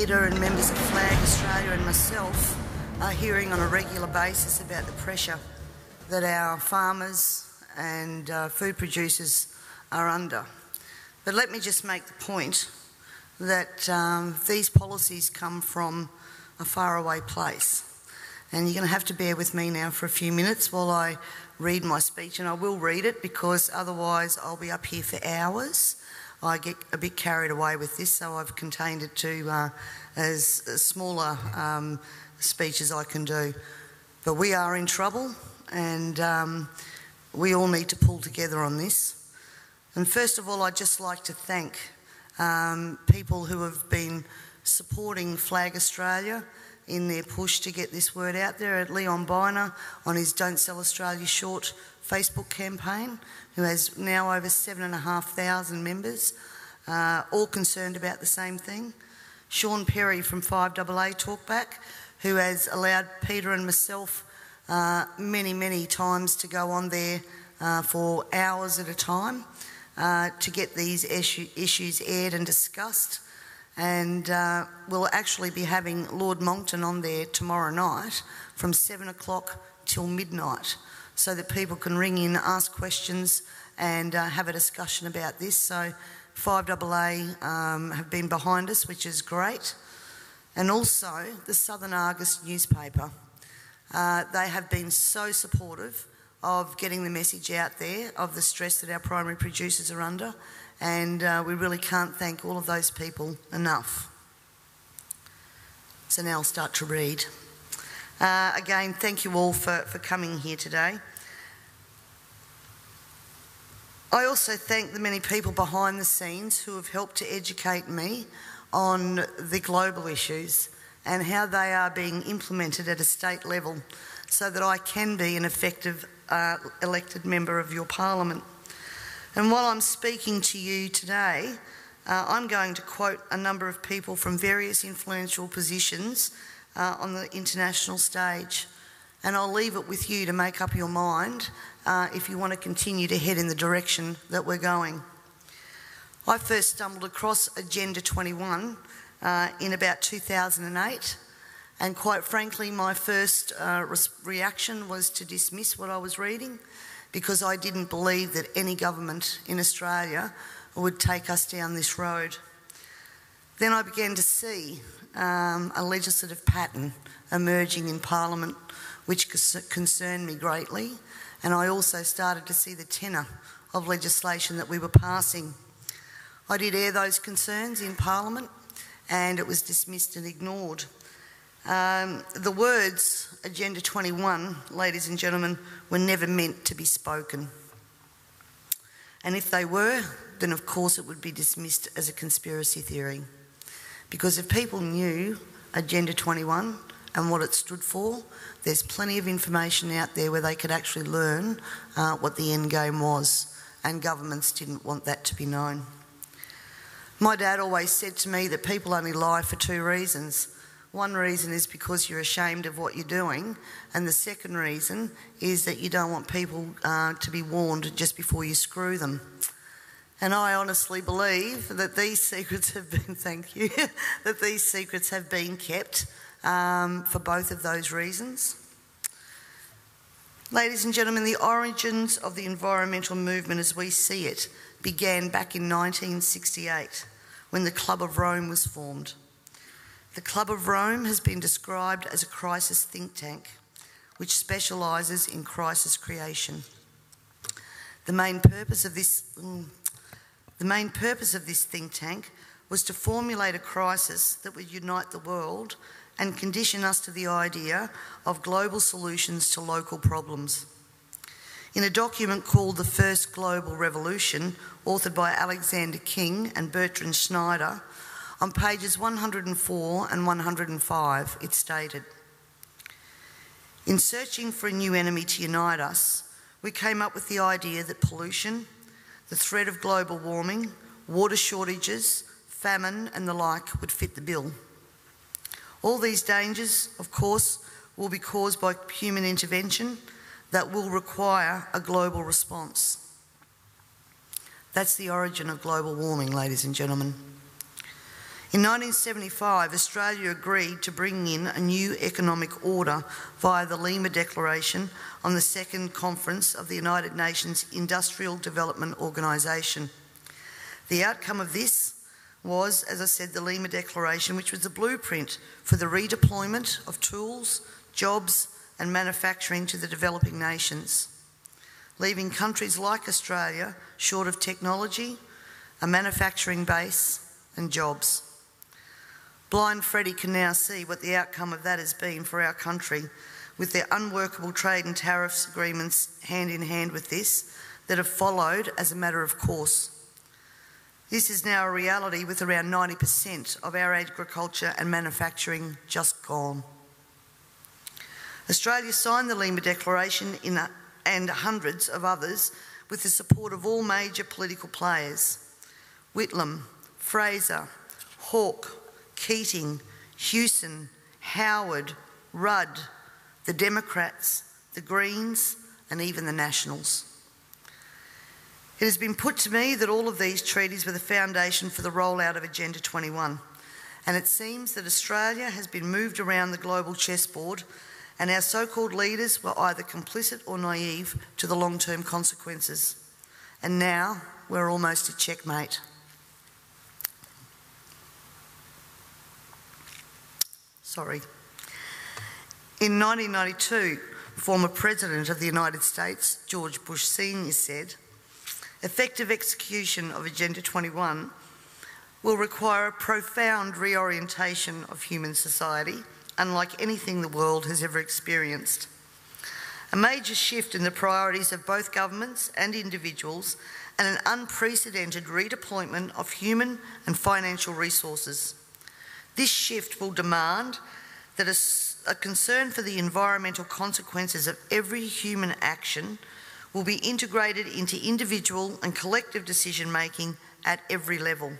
Peter and members of Flag Australia and myself are hearing on a regular basis about the pressure that our farmers and food producers are under. But let me just make the point that these policies come from a faraway place. And you're going to have to bear with me now for a few minutes while I read my speech, and I will read it because otherwise I'll be up here for hours. I get a bit carried away with this, so I've contained it to as smaller speech as I can do. But we are in trouble, and we all need to pull together on this. And first of all, I'd just like to thank people who have been supporting Flag Australia in their push to get this word out there. At Leon Biner on his Don't Sell Australia Short Facebook campaign, who has now over 7,500 members, all concerned about the same thing. Sean Perry from 5AA Talkback, who has allowed Peter and myself many times to go on there for hours at a time to get these issues aired and discussed. And we'll actually be having Lord Monckton on there tomorrow night from 7 o'clock till midnight, so that people can ring in, ask questions and have a discussion about this. So 5AA have been behind us, which is great. And also the Southern Argus newspaper. They have been so supportive of getting the message out there of the stress that our primary producers are under, and we really can't thank all of those people enough. So now I'll start to read. Again, thank you all for coming here today. I also thank the many people behind the scenes who have helped to educate me on the global issues and how they are being implemented at a state level so that I can be an effective elected member of your parliament. And while I'm speaking to you today, I'm going to quote a number of people from various influential positions on the international stage, and I'll leave it with you to make up your mind if you want to continue to head in the direction that we're going. I first stumbled across Agenda 21 in about 2008, and quite frankly my first reaction was to dismiss what I was reading, because I didn't believe that any government in Australia would take us down this road. Then I began to see a legislative pattern emerging in Parliament which concerned me greatly, and I also started to see the tenor of legislation that we were passing. I did air those concerns in Parliament, and it was dismissed and ignored. The words Agenda 21, ladies and gentlemen, were never meant to be spoken. And if they were, then of course it would be dismissed as a conspiracy theory. Because if people knew Agenda 21 and what it stood for, there's plenty of information out there where they could actually learn what the end game was, and governments didn't want that to be known. My dad always said to me that people only lie for two reasons. One reason is because you're ashamed of what you're doing, and the second reason is that you don't want people to be warned just before you screw them. And I honestly believe that these secrets have been, thank you, that these secrets have been kept for both of those reasons. Ladies and gentlemen, the origins of the environmental movement as we see it began back in 1968 when the Club of Rome was formed. The Club of Rome has been described as a crisis think tank which specialises in crisis creation. The main purpose of this think tank was to formulate a crisis that would unite the world and condition us to the idea of global solutions to local problems. In a document called The First Global Revolution, authored by Alexander King and Bertrand Schneider, on pages 104 and 105, it stated, "In searching for a new enemy to unite us, we came up with the idea that pollution, the threat of global warming, water shortages, famine and the like would fit the bill. All these dangers, of course, will be caused by human intervention that will require a global response." That's the origin of global warming, ladies and gentlemen. In 1975, Australia agreed to bring in a new economic order via the Lima Declaration on the Second Conference of the United Nations Industrial Development Organisation. The outcome of this was, as I said, the Lima Declaration, which was the blueprint for the redeployment of tools, jobs and manufacturing to the developing nations, leaving countries like Australia short of technology, a manufacturing base and jobs. Blind Freddie can now see what the outcome of that has been for our country, with their unworkable trade and tariffs agreements hand in hand with this that have followed as a matter of course. This is now a reality, with around 90% of our agriculture and manufacturing just gone. Australia signed the Lima Declaration and hundreds of others with the support of all major political players: Whitlam, Fraser, Hawke, Keating, Hewson, Howard, Rudd, the Democrats, the Greens and even the Nationals. It has been put to me that all of these treaties were the foundation for the rollout of Agenda 21, and it seems that Australia has been moved around the global chessboard, and our so-called leaders were either complicit or naive to the long-term consequences. And now we're almost at checkmate. In 1992, former President of the United States, George Bush Sr. said, "Effective execution of Agenda 21 will require a profound reorientation of human society, unlike anything the world has ever experienced. A major shift in the priorities of both governments and individuals, and an unprecedented redeployment of human and financial resources. This shift will demand that a concern for the environmental consequences of every human action will be integrated into individual and collective decision-making at every level."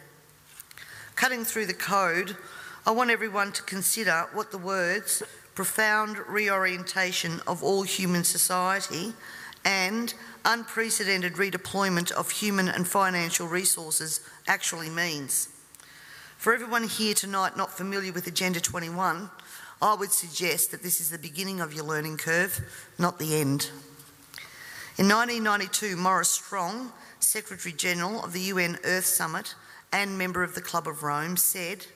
Cutting through the code, I want everyone to consider what the words "profound reorientation of all human society" and "unprecedented redeployment of human and financial resources" actually means. For everyone here tonight not familiar with Agenda 21, I would suggest that this is the beginning of your learning curve, not the end. In 1992, Maurice Strong, Secretary-General of the UN Earth Summit and member of the Club of Rome, said,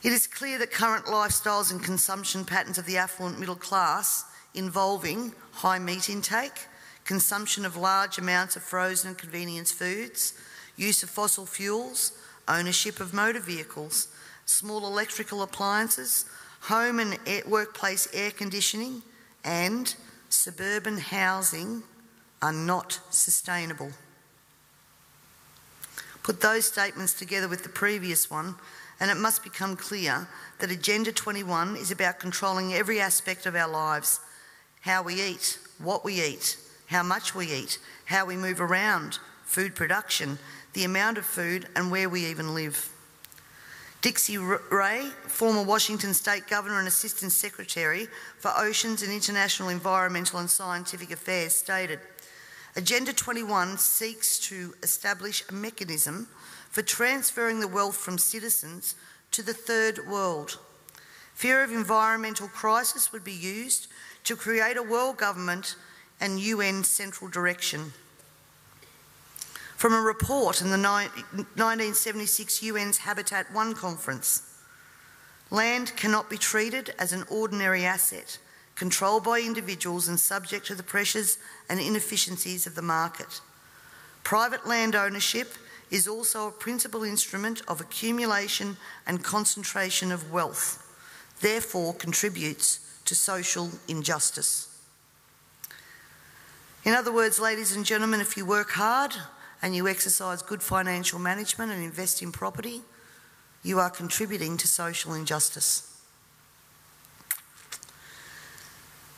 "It is clear that current lifestyles and consumption patterns of the affluent middle class, involving high meat intake, consumption of large amounts of frozen and convenience foods, use of fossil fuels, ownership of motor vehicles, small electrical appliances, home and workplace air conditioning, and suburban housing are not sustainable." Put those statements together with the previous one, and it must become clear that Agenda 21 is about controlling every aspect of our lives: how we eat, what we eat, how much we eat, how we move around, food production, the amount of food, and where we even live. Dixie Ray, former Washington State Governor and Assistant Secretary for Oceans and International Environmental and Scientific Affairs, stated, "Agenda 21 seeks to establish a mechanism for transferring the wealth from citizens to the third world. Fear of environmental crisis would be used to create a world government and UN central direction." From a report in the 1976 UN's Habitat I conference, land cannot be treated as an ordinary asset, controlled by individuals and subject to the pressures and inefficiencies of the market. Private land ownership is also a principal instrument of accumulation and concentration of wealth, therefore contributes to social injustice. In other words, ladies and gentlemen, if you work hard and you exercise good financial management and invest in property, you are contributing to social injustice.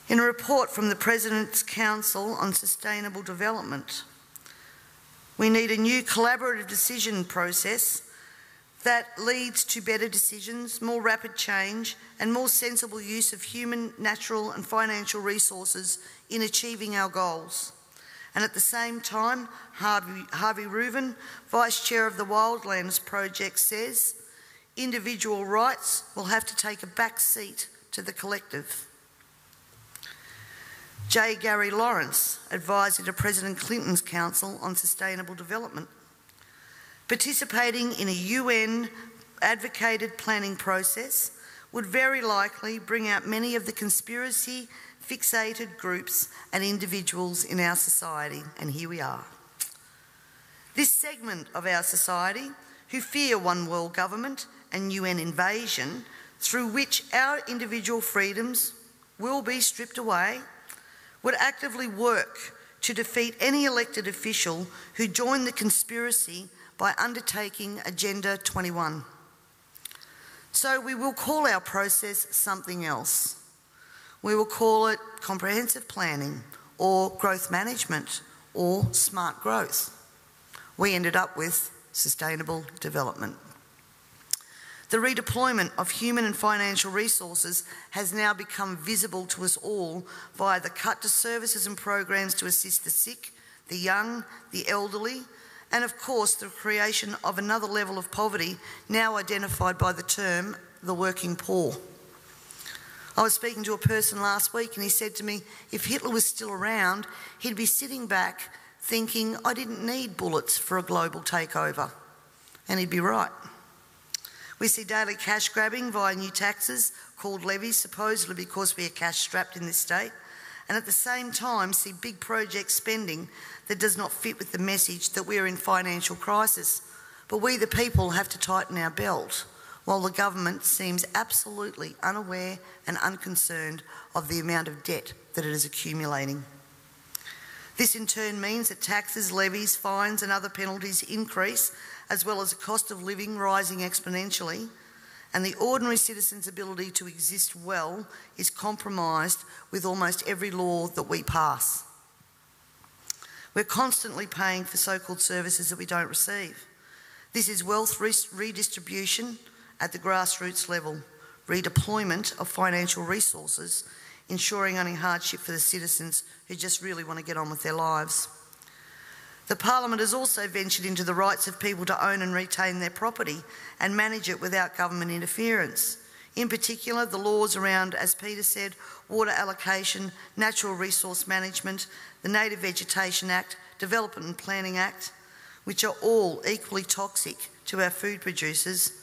In a report from the President's Council on Sustainable Development, we need a new collaborative decision process that leads to better decisions, more rapid change, and more sensible use of human, natural, and financial resources in achieving our goals. And at the same time, Harvey Reuven, Vice Chair of the Wildlands Project, says individual rights will have to take a back seat to the collective. J. Gary Lawrence, Advisor to President Clinton's Council on Sustainable Development. Participating in a UN advocated planning process would very likely bring out many of the conspiracy fixated groups and individuals in our society, and here we are. This segment of our society, who fear one world government and UN invasion, through which our individual freedoms will be stripped away, would actively work to defeat any elected official who joined the conspiracy by undertaking Agenda 21. So we will call our process something else. We will call it comprehensive planning or growth management or smart growth. We ended up with sustainable development. The redeployment of human and financial resources has now become visible to us all via the cut to services and programs to assist the sick, the young, the elderly, and of course the creation of another level of poverty now identified by the term the working poor. I was speaking to a person last week and he said to me, if Hitler was still around, he'd be sitting back thinking, I didn't need bullets for a global takeover. And he'd be right. We see daily cash grabbing via new taxes called levies, supposedly because we are cash strapped in this state, and at the same time see big project spending that does not fit with the message that we are in financial crisis. But we the people have to tighten our belt, while the government seems absolutely unaware and unconcerned of the amount of debt that it is accumulating. This in turn means that taxes, levies, fines and other penalties increase, as well as the cost of living rising exponentially, and the ordinary citizen's ability to exist well is compromised with almost every law that we pass. We're constantly paying for so-called services that we don't receive. This is wealth redistribution at the grassroots level, redeployment of financial resources, ensuring only hardship for the citizens who just really want to get on with their lives. The Parliament has also ventured into the rights of people to own and retain their property and manage it without government interference. In particular, the laws around, as Peter said, water allocation, natural resource management, the Native Vegetation Act, Development and Planning Act, which are all equally toxic to our food producers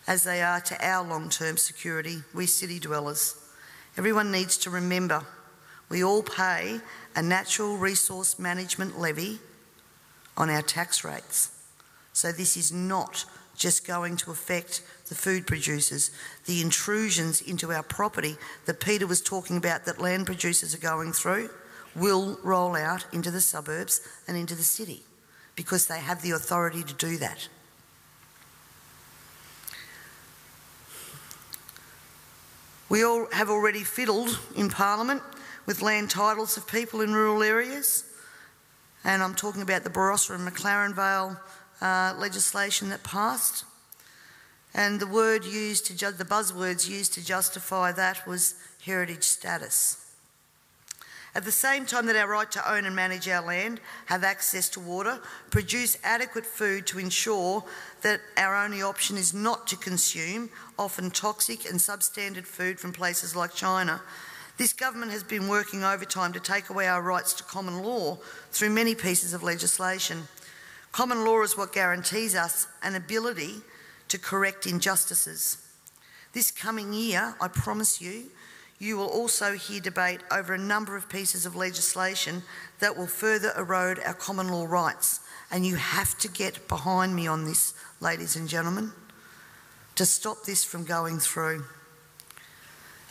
as they are to our long-term security, we city dwellers. Everyone needs to remember, we all pay a natural resource management levy on our tax rates. So this is not just going to affect the food producers. The intrusions into our property that Peter was talking about that land producers are going through will roll out into the suburbs and into the city because they have the authority to do that. We all have already fiddled in Parliament with land titles of people in rural areas, and I'm talking about the Barossa and McLaren Vale legislation that passed. And the buzzwords used to justify that was heritage status. At the same time that our right to own and manage our land, have access to water, produce adequate food to ensure that our only option is not to consume often toxic and substandard food from places like China, this government has been working overtime to take away our rights to common law through many pieces of legislation. Common law is what guarantees us an ability to correct injustices. This coming year, I promise you, you will also hear debate over a number of pieces of legislation that will further erode our common law rights. And you have to get behind me on this, ladies and gentlemen, to stop this from going through.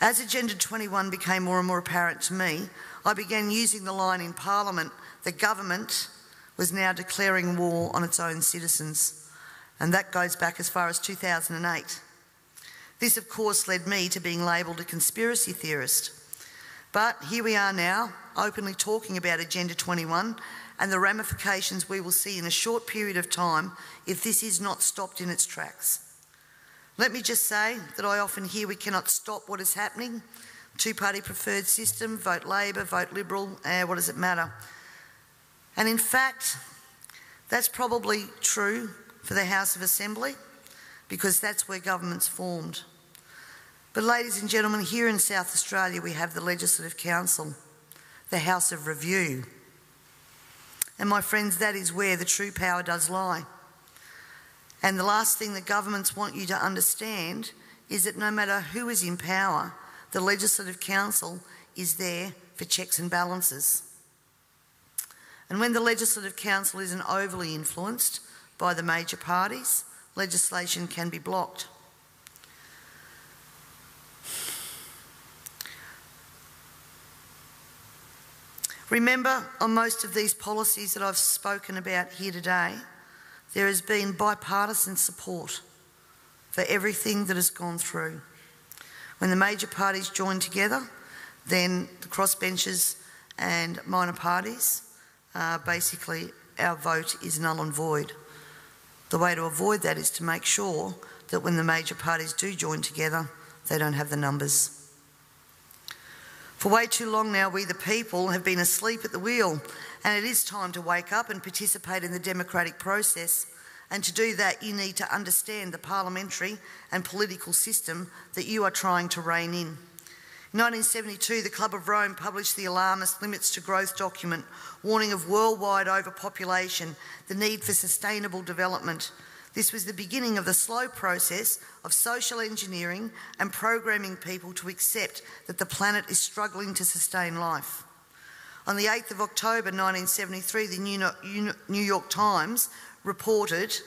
As Agenda 21 became more and more apparent to me, I began using the line in Parliament that government was now declaring war on its own citizens. And that goes back as far as 2008. This, of course, led me to being labelled a conspiracy theorist. But here we are now, openly talking about Agenda 21 and the ramifications we will see in a short period of time if this is not stopped in its tracks. Let me just say that I often hear we cannot stop what is happening. Two-party preferred system, vote Labor, vote Liberal, what does it matter? And in fact, that's probably true for the House of Assembly, because that's where government's formed. But ladies and gentlemen, here in South Australia we have the Legislative Council, the House of Review. And my friends, that is where the true power does lie. And the last thing that governments want you to understand is that no matter who is in power, the Legislative Council is there for checks and balances. And when the Legislative Council isn't overly influenced by the major parties, legislation can be blocked. Remember, on most of these policies that I've spoken about here today, there has been bipartisan support for everything that has gone through. When the major parties join together, then the crossbenchers and minor parties, basically our vote is null and void. The way to avoid that is to make sure that when the major parties do join together, they don't have the numbers. For way too long now, we the people have been asleep at the wheel, and it is time to wake up and participate in the democratic process. And to do that, you need to understand the parliamentary and political system that you are trying to rein in. In 1972, the Club of Rome published the alarmist Limits to Growth document, warning of worldwide overpopulation, the need for sustainable development. This was the beginning of the slow process of social engineering and programming people to accept that the planet is struggling to sustain life. On the 8th of October 1973, the New York Times reported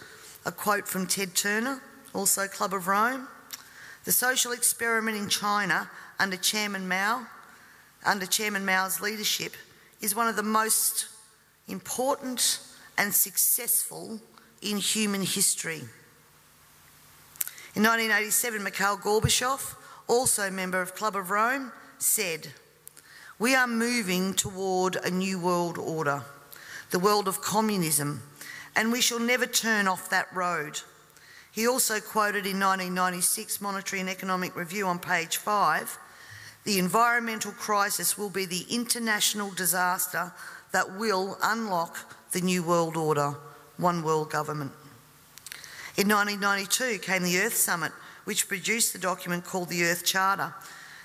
a quote from Ted Turner, also Club of Rome: "The social experiment in China under Chairman Mao's leadership is one of the most important and successful in human history." In 1987, Mikhail Gorbachev, also a member of Club of Rome, said, "We are moving toward a new world order, the world of communism, and we shall never turn off that road." He also quoted in 1996 Monetary and Economic Review on page 5, "The environmental crisis will be the international disaster that will unlock the new world order, one world government." In 1992 came the Earth Summit, which produced the document called the Earth Charter.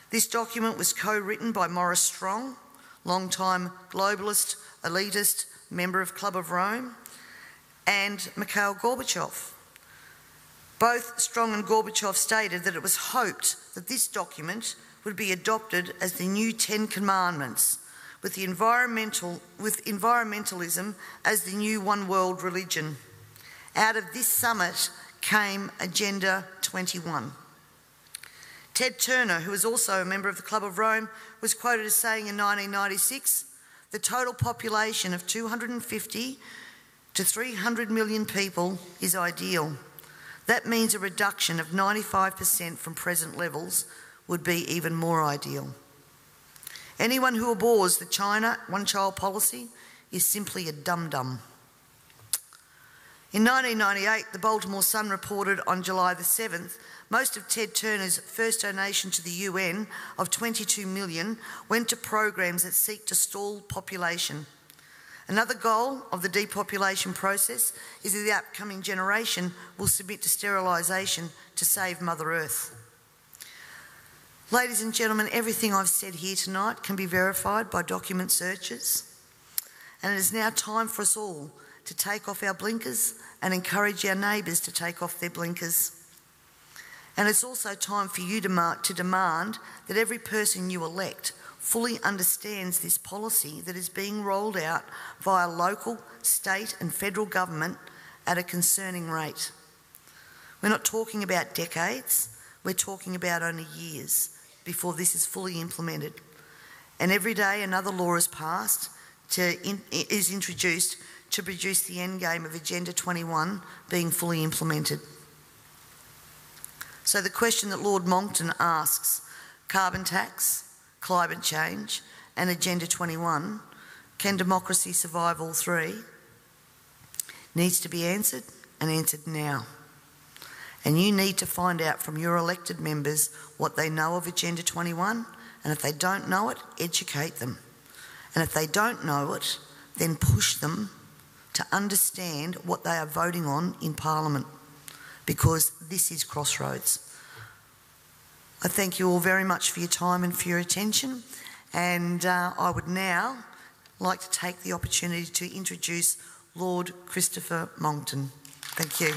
This document was co-written by Maurice Strong, long-time globalist, elitist, member of Club of Rome, and Mikhail Gorbachev. Both Strong and Gorbachev stated that it was hoped that this document would be adopted as the new 10 Commandments, with environmentalism as the new one world religion. Out of this summit came Agenda 21. Ted Turner, who was also a member of the Club of Rome, was quoted as saying in 1996, "The total population of 250 to 300 million people is ideal. That means a reduction of 95% from present levels would be even more ideal. Anyone who abhors the China one-child policy is simply a dum-dum." In 1998, the Baltimore Sun reported on July the 7th, most of Ted Turner's first donation to the UN of $22 million went to programs that seek to stall population. Another goal of the depopulation process is that the upcoming generation will submit to sterilisation to save Mother Earth. Ladies and gentlemen, everything I've said here tonight can be verified by document searches, and it is now time for us all to take off our blinkers and encourage our neighbours to take off their blinkers. And it's also time for you to demand that every person you elect fully understands this policy that is being rolled out via local, state and federal government at a concerning rate. We're not talking about decades, we're talking about only years before this is fully implemented. And every day another law is passed, is introduced to produce the end game of Agenda 21 being fully implemented. So the question that Lord Monckton asks, carbon tax, climate change and Agenda 21, can democracy survive all three? Needs to be answered, and answered now. And you need to find out from your elected members what they know of Agenda 21, and if they don't know it, educate them. And if they don't know it, then push them to understand what they are voting on in Parliament, because this is crossroads. I thank you all very much for your time and for your attention, and I would now like to take the opportunity to introduce Lord Christopher Monckton. Thank you.